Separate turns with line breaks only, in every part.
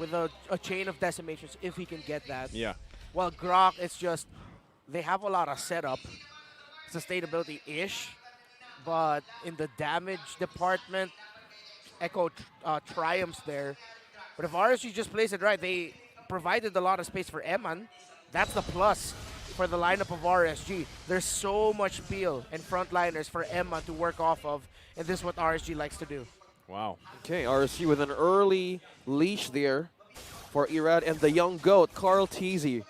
with a chain of decimations if he can get that.
Yeah.
Well, Grok, it's just they have a lot of setup, sustainability-ish, but in the damage department, Echo triumphs there. But if RSG just plays it right, they provided a lot of space for Eman. That's the plus for the lineup of RSG. There's so much peel and frontliners for Eman to work off of, and this is what RSG likes to do.
Wow.
Okay, RSG with an early leash there for Irad and the young goat, Carl Teasy,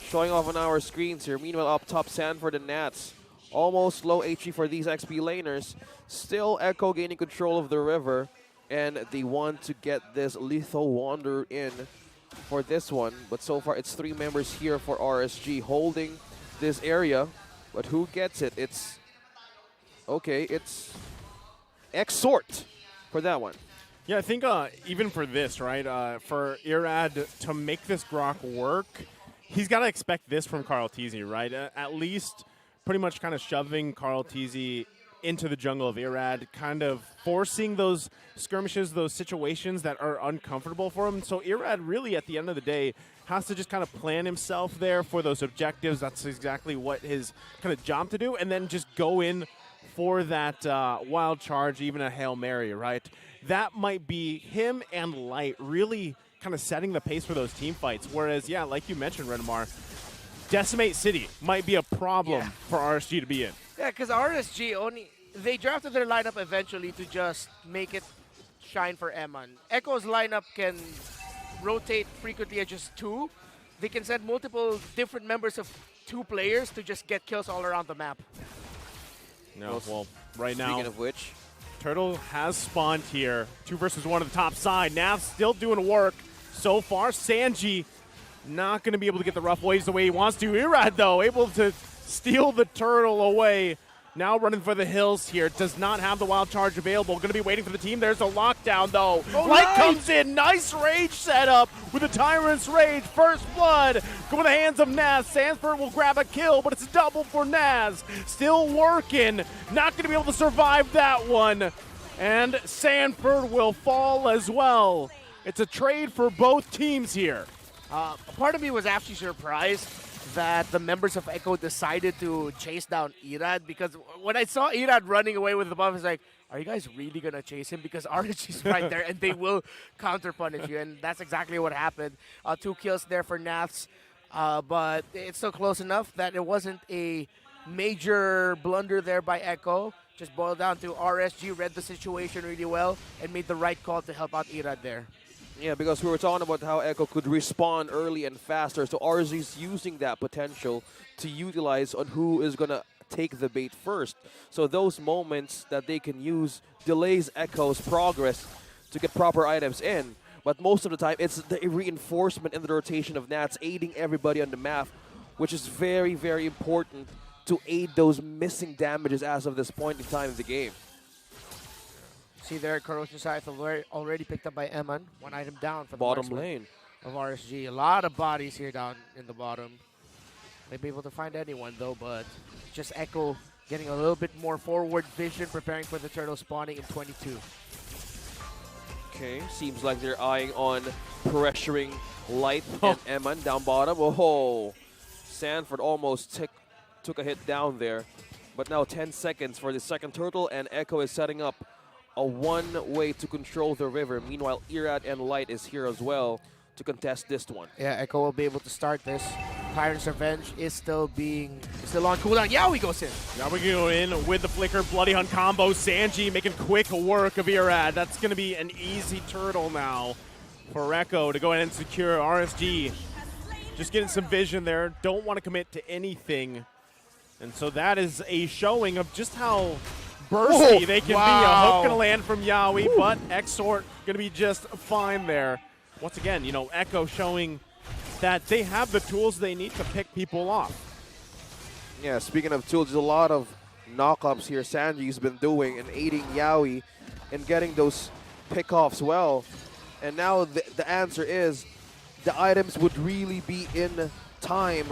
showing off on our screens here. Meanwhile, up top, Sanford and Nats. Almost low HP for these XP laners. Still Echo gaining control of the river, and they want to get this Lethal Wanderer in for this one. But so far, it's 3 members here for RSG holding this area. But who gets it? It's... Okay, it's Exort for that one.
Yeah, I think even for this, right, for Irad to make this Grok work, he's got to expect this from Carl Teasy, right? At least pretty much kind of shoving Carl Teasy into the jungle of Irad, kind of forcing those skirmishes, those situations that are uncomfortable for him. So Irad really, at the end of the day, has to just kind of plan himself there for those objectives. That's exactly what his kind of job to do, and then just go in for that wild charge, even a Hail Mary, right? That might be him and Light really kind of setting the pace for those team fights. Whereas, yeah, like you mentioned, Renmar, Decimate City might be a problem for RSG to be in.
Yeah, because RSG they drafted their lineup eventually to just make it shine for Eman. Echo's lineup can rotate frequently at just 2. They can send multiple different members of 2 players to just get kills all around the map.
No, well, right now,
Speaking of which,
Turtle has spawned here. 2 versus 1 on the top side. Nav still doing work so far. Sanji not going to be able to get the rough waves the way he wants to. Irad, though, able to steal the Turtle away. Now running for the hills here. Does not have the wild charge available. Going to be waiting for the team. There's a lockdown, though. Light comes in. Nice rage setup with the Tyrant's Rage. First blood. Go in the hands of Naz. Sanford will grab a kill, but it's a double for Naz. Still working. Not going to be able to survive that one. And Sanford will fall as well. It's a trade for both teams here.
Part of me was actually surprised that the members of Echo decided to chase down Irad, because when I saw Irad running away with the buff, I was like, are you guys really going to chase him? Because RSG's right there, and they will counter-punish you, and that's exactly what happened. 2 kills there for Nats, but it's still close enough that it wasn't a major blunder there by Echo. Just boiled down to RSG read the situation really well and made the right call to help out Irad there.
yeah, because we were talking about how Echo could respawn early and faster, so RSG's using that potential to utilize on who is going to take the bait first. So those moments that they can use delays Echo's progress to get proper items in. But most of the time, it's the reinforcement in the rotation of Nats aiding everybody on the map, which is very, very important to aid those missing damages as of this point in time of the game.
See there, Corrosion Scythe already picked up by Eman. 1 item down for the
Bottom
marksman
lane.
of RSG. A lot of bodies here down in the bottom. May be able to find anyone though, but just Echo getting a little bit more forward vision, preparing for the turtle spawning in 22.
Okay, seems like they're eyeing on pressuring Light and Eman down bottom. Oh, Sanford almost took a hit down there. But now 10 seconds for the second turtle, and Echo is setting up a one-way to control the river. Meanwhile, Irad and Light is here as well to contest this one.
Yeah, Echo will be able to start this. Tyrant's Revenge is still on cooldown. Yaoi goes in.
Now we go in with the Flicker Bloody Hunt combo. Sanji making quick work of Irad. That's going to be an easy turtle now for Echo to go ahead and secure. RSG just getting some vision there. Don't want to commit to anything. And so that is a showing of just how bursty they can be. A hook going to land from Yaoi, but Exort going to be just fine there. Once again, you know, Echo showing that they have the tools they need to pick people off.
Yeah, speaking of tools, there's a lot of knockups here Sanji's been doing and aiding Yaoi in getting those pickoffs well. And now the answer is the items would really be in time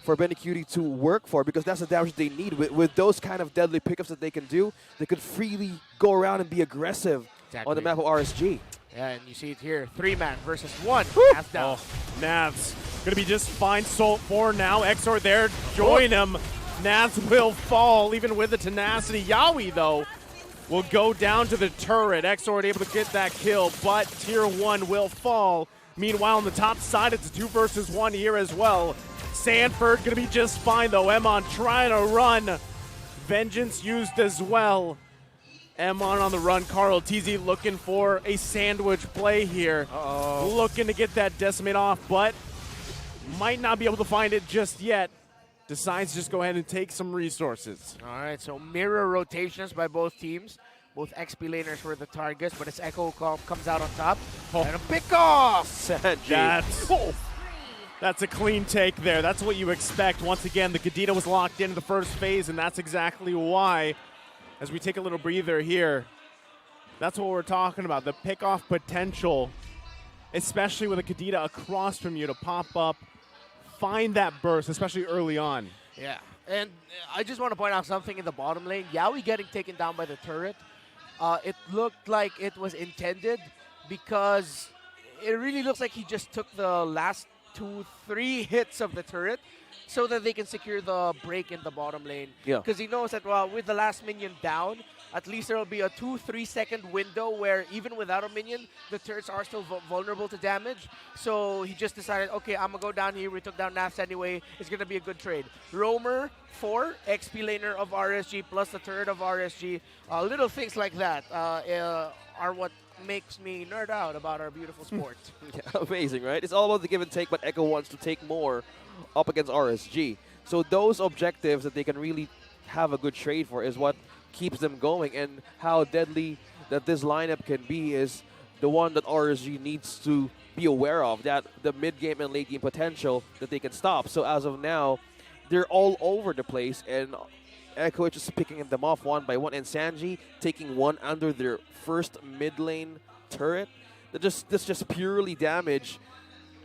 for Benecutie to work for, because that's the damage they need. With those kind of deadly pickups that they can do, they could freely go around and be aggressive on the map of RSG.
Yeah, and you see it here. 3-man versus 1. That's down.
Oh, Navs gonna be just fine. Salt 4 now. Exor there. Join him. Navs will fall even with the tenacity. Yawi, though, will go down to the turret. Exor able to get that kill, but Tier 1 will fall. Meanwhile, on the top side, it's a 2 versus 1 here as well. Sanford gonna be just fine, though. Emon trying to run. Vengeance used as well. Emon on the run. Carl TZ looking for a sandwich play here. Looking to get that decimate off, but might not be able to find it just yet. Decides to just go ahead and take some resources.
All right, so mirror rotations by both teams. Both XP laners were the targets, but it's Echo comes out on top. And a pick off!
Sanji.
That's a clean take there. That's what you expect. Once again, the Kadena was locked into the first phase, and that's exactly why. As we take a little breather here, that's what we're talking about. The pick-off potential, especially with a Kadena across from you to pop up, find that burst, especially early on.
Yeah, and I just want to point out something in the bottom lane. Yawi getting taken down by the turret. It looked like it was intended because it really looks like he just took the last 2-3 hits of the turret so that they can secure the break in the bottom lane.
Yeah.
Because he knows that, well, with the last minion down, at least there will be a 2-3 second window where even without a minion, the turrets are still vulnerable to damage. So he just decided, okay, I'm going to go down here. We took down Nafs anyway. It's going to be a good trade. Roamer 4, XP laner of RSG plus the turret of RSG. Little things like that are what makes me nerd out about our beautiful sport.
Yeah, amazing, right? It's all about the give and take, but Echo wants to take more up against RSG. So those objectives that they can really have a good trade for is what keeps them going, and how deadly that this lineup can be is the one that RSG needs to be aware of, that the mid-game and late-game potential that they can stop. So as of now, they're all over the place, and Echo is just picking them off one by one, and Sanji taking one under their first mid-lane turret. That's just purely damage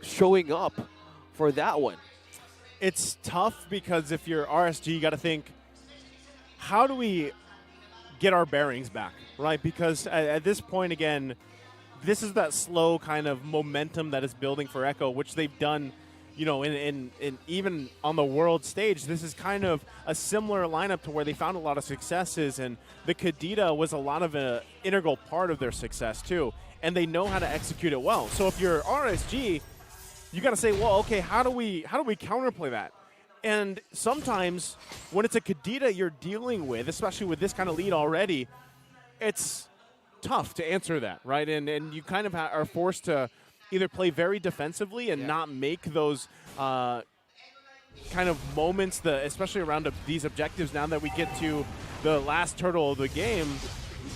showing up for that one.
It's tough because if you're RSG, you got to think, how do we get our bearings back, right? Because at this point, again, this is that slow kind of momentum that is building for Echo, which they've done, you know, in even on the world stage. This is kind of a similar lineup to where they found a lot of successes, and the Kadena was a lot of an integral part of their success too, and they know how to execute it well. So if you're RSG, you got to say, well, okay, how do we counterplay that? And sometimes when it's a Kadena you're dealing with, especially with this kind of lead already, it's tough to answer that, right? And you kind of are forced to either play very defensively and not make those kind of moments, especially around these objectives. Now that we get to the last turtle of the game,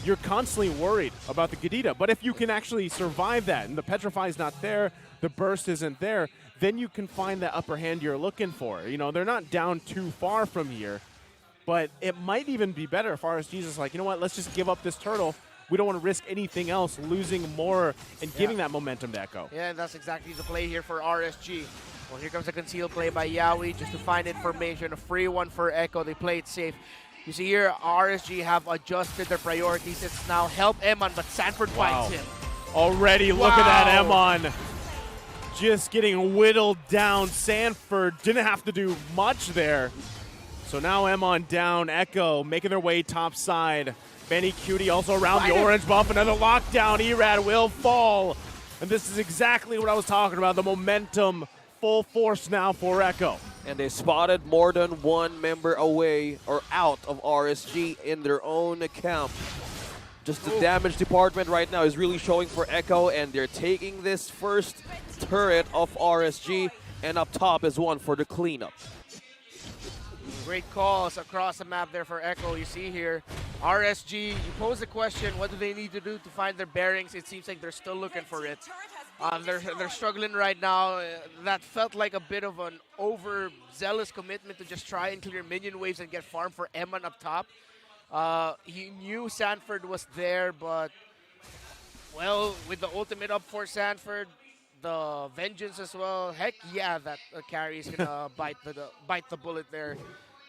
you're constantly worried about the Kadena. But if you can actually survive that, and the Petrify is not there, the burst isn't there, then you can find that upper hand you're looking for. You know, they're not down too far from here, but it might even be better if RSG is like, you know what, let's just give up this turtle. We don't want to risk anything else, losing more and giving that momentum to Echo.
Yeah, and that's exactly the play here for RSG. Well, here comes a concealed play by Yawi just to find information. A free one for Echo. They play it safe. You see here, RSG have adjusted their priorities. It's now help Emon, but Sanford finds him.
Already, look at that Emon. Just getting whittled down. Sanford didn't have to do much there. So now Emon down. Echo making their way top side. Benny Cutie also around the orange buff. Another lockdown. Erad will fall. And this is exactly what I was talking about. The momentum full force now for Echo.
And they spotted more than one member away or out of RSG in their own camp. Just the damage department right now is really showing for Echo, and they're taking this first turret of RSG, and up top is one for the cleanup.
Great calls across the map there for Echo. You see here, RSG, you pose the question, what do they need to do to find their bearings? It seems like they're still looking for it. They're struggling right now. That felt like a bit of an overzealous commitment to just try and clear minion waves and get farm for Emon up top. He knew Sanford was there, but, well, with the ultimate up for Sanford, the Vengeance as well, heck yeah, that carry is going to bite the bullet there.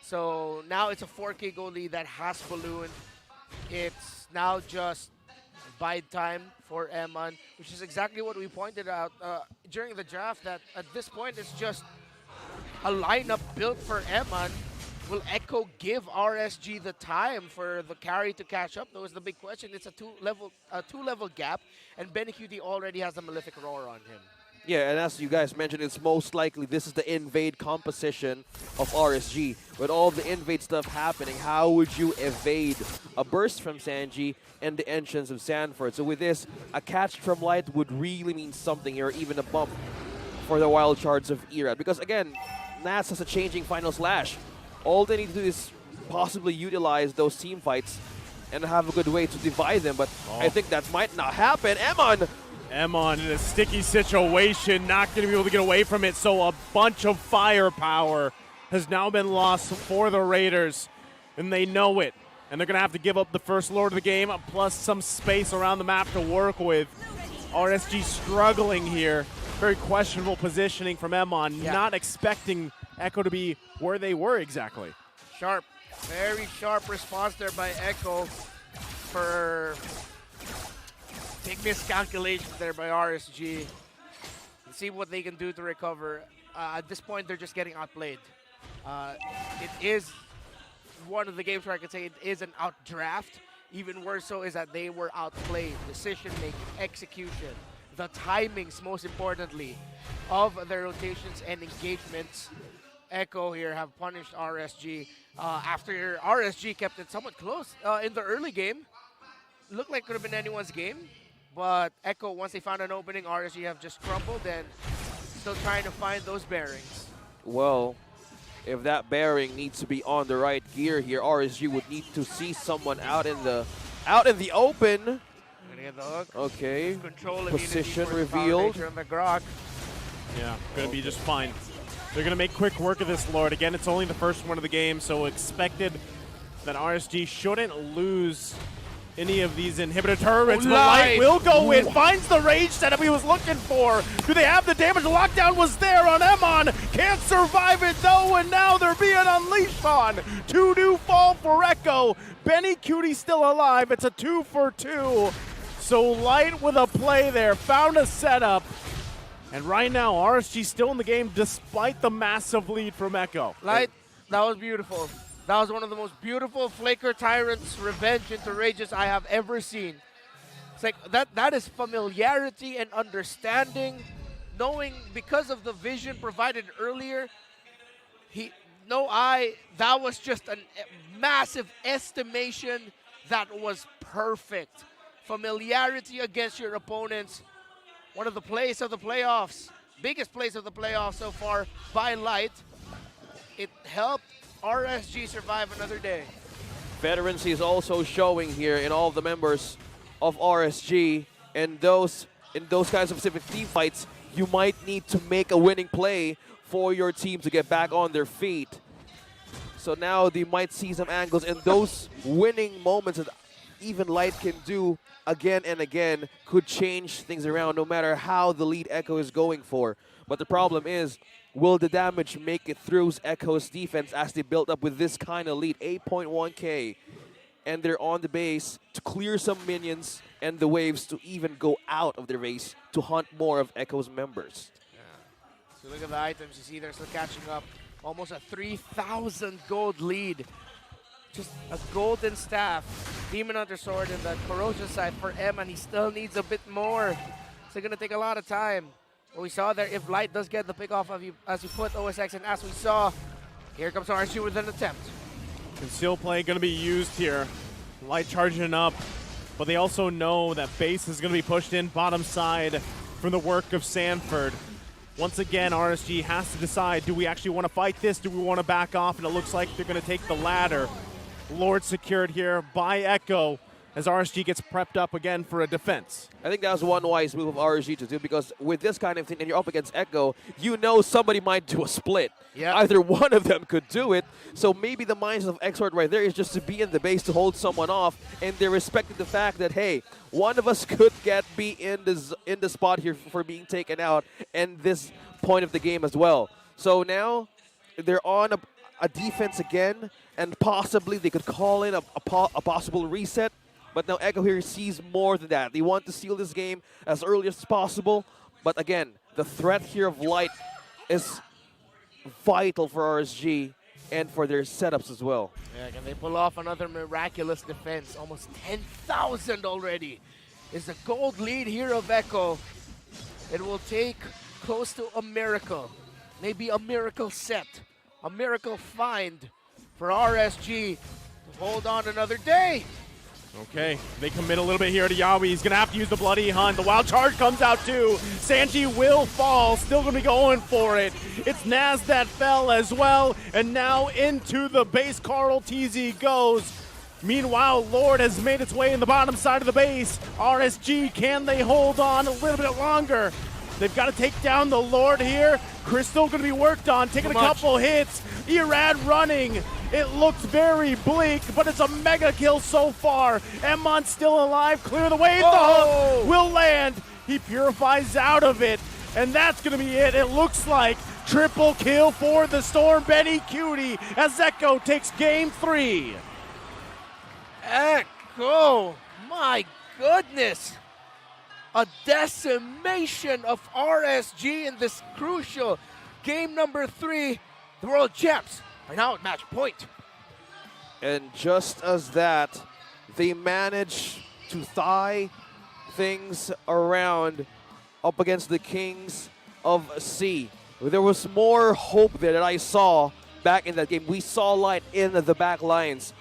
So now it's a 4K goal lead that has ballooned. It's now just bide time for Eman, which is exactly what we pointed out during the draft, that at this point it's just a lineup built for Eman. Will Echo give RSG the time for the carry to catch up? That was the big question. It's a two-level gap, and Benny QD already has a Malefic Roar on him.
Yeah, and as you guys mentioned, it's most likely this is the invade composition of RSG. With all the invade stuff happening, how would you evade a burst from Sanji and the entrance of Sanford? So with this, a catch from Light would really mean something here, or even a bump for the wild shards of Erad. Because again, Nats has a changing final slash. All they need to do is possibly utilize those team fights and have a good way to divide them, but I think that might not happen.
Emon in a sticky situation, not going to be able to get away from it, so a bunch of firepower has now been lost for the Raiders, and they know it. And they're going to have to give up the first Lord of the game, plus some space around the map to work with. RSG struggling here. Very questionable positioning from Emon, not expecting Echo to be where they were exactly.
Sharp, very sharp response there by Echo for big miscalculation there by RSG. Let's see what they can do to recover. At this point, they're just getting outplayed. It is one of the games where I can say it is an outdraft. Even worse so is that they were outplayed. Decision-making, execution, the timings, most importantly, of their rotations and engagements. Echo here have punished RSG after RSG kept it somewhat close in the early game. Looked like it could have been anyone's game, but Echo, once they found an opening, RSG have just crumbled and still trying to find those bearings.
Well, if that bearing needs to be on the right gear here, RSG would need to see someone out in the open.
Gonna get the hook.
Okay.
Control
Position revealed.
And the Grok.
Yeah, gonna be just fine. They're gonna make quick work of this Lord. Again, it's only the first one of the game, so expected that RSG shouldn't lose any of these inhibitor turrets. The Light will go in, finds the rage setup he was looking for. Do they have the damage? The lockdown was there on Emon. Can't survive it though, and now they're being unleashed on. 2 do fall for Echo. Benny Cutie still alive. It's a 2 for 2. So Light with a play there, found a setup. And right now, RSG still in the game despite the massive lead from Echo.
Light, that was beautiful. That was one of the most beautiful Flaker Tyrant's revenge into Rages I have ever seen. It's like that is familiarity and understanding, knowing because of the vision provided earlier, that was just a massive estimation that was perfect. Familiarity against your opponents. One of the plays of the playoffs, biggest plays of the playoffs so far by Light. It helped RSG survive another day.
Veterancy is also showing here in all of the members of RSG, and in those kinds of specific team fights, you might need to make a winning play for your team to get back on their feet. So now they might see some angles, and those winning moments that even Light can do again and again could change things around no matter how the lead Echo is going for. But the problem is, will the damage make it through Echo's defense as they build up with this kind of lead? 8.1k, and they're on the base to clear some minions and the waves to even go out of their base to hunt more of Echo's members.
Yeah. So look at the items. You see they're still catching up. Almost a 3,000 gold lead. Just a golden staff. Demon Hunter Sword in the corrosion side for M, and he still needs a bit more. It's going to take a lot of time. What we saw there, if Light does get the pick off of you as you put OSX, and as we saw, here comes RSG with an attempt.
Conceal play going to be used here. Light charging up, but they also know that base is going to be pushed in bottom side from the work of Sanford. Once again, RSG has to decide, do we actually want to fight this? Do we want to back off? And it looks like they're going to take the latter. Lord secured here by Echo as RSG gets prepped up again for a defense.
I think that was one wise move of RSG to do, because with this kind of thing, and you're up against Echo, you know somebody might do a split.
Yep.
Either one of them could do it. So maybe the mindset of Exort right there is just to be in the base to hold someone off, and they're respecting the fact that, hey, one of us could be in the spot here for being taken out, and this point of the game as well. So now they're on a defense again, and possibly they could call in a possible reset. But now Echo here sees more than that. They want to seal this game as early as possible. But again, the threat here of Light is vital for RSG and for their setups as well.
Yeah, can they pull off another miraculous defense? Almost 10,000 already is the gold lead here of Echo. It will take close to a miracle. Maybe a miracle set. A miracle find for RSG to hold on another day.
Okay, they commit a little bit here to Yawi. He's going to have to use the Bloody Hunt. The Wild Charge comes out too. Sanji will fall, still going to be going for it. It's Naz that fell as well, and now into the base Carl TZ goes. Meanwhile, Lord has made its way in the bottom side of the base. RSG, can they hold on a little bit longer? They've got to take down the Lord here. Crystal going to be worked on, taking a couple hits. Irad running. It looks very bleak, but it's a mega kill so far. Emmon still alive, clear the way. The hook will land. He purifies out of it, and that's going to be it. It looks like triple kill for the Storm. Benny Cutie as Echo takes game 3.
Echo, my goodness. A decimation of RSG in this crucial game number 3. The World Champs are now at match point.
And just as that, they manage to tie things around up against the Kings of Sea. There was more hope there that I saw back in that game. We saw Light in the back lines.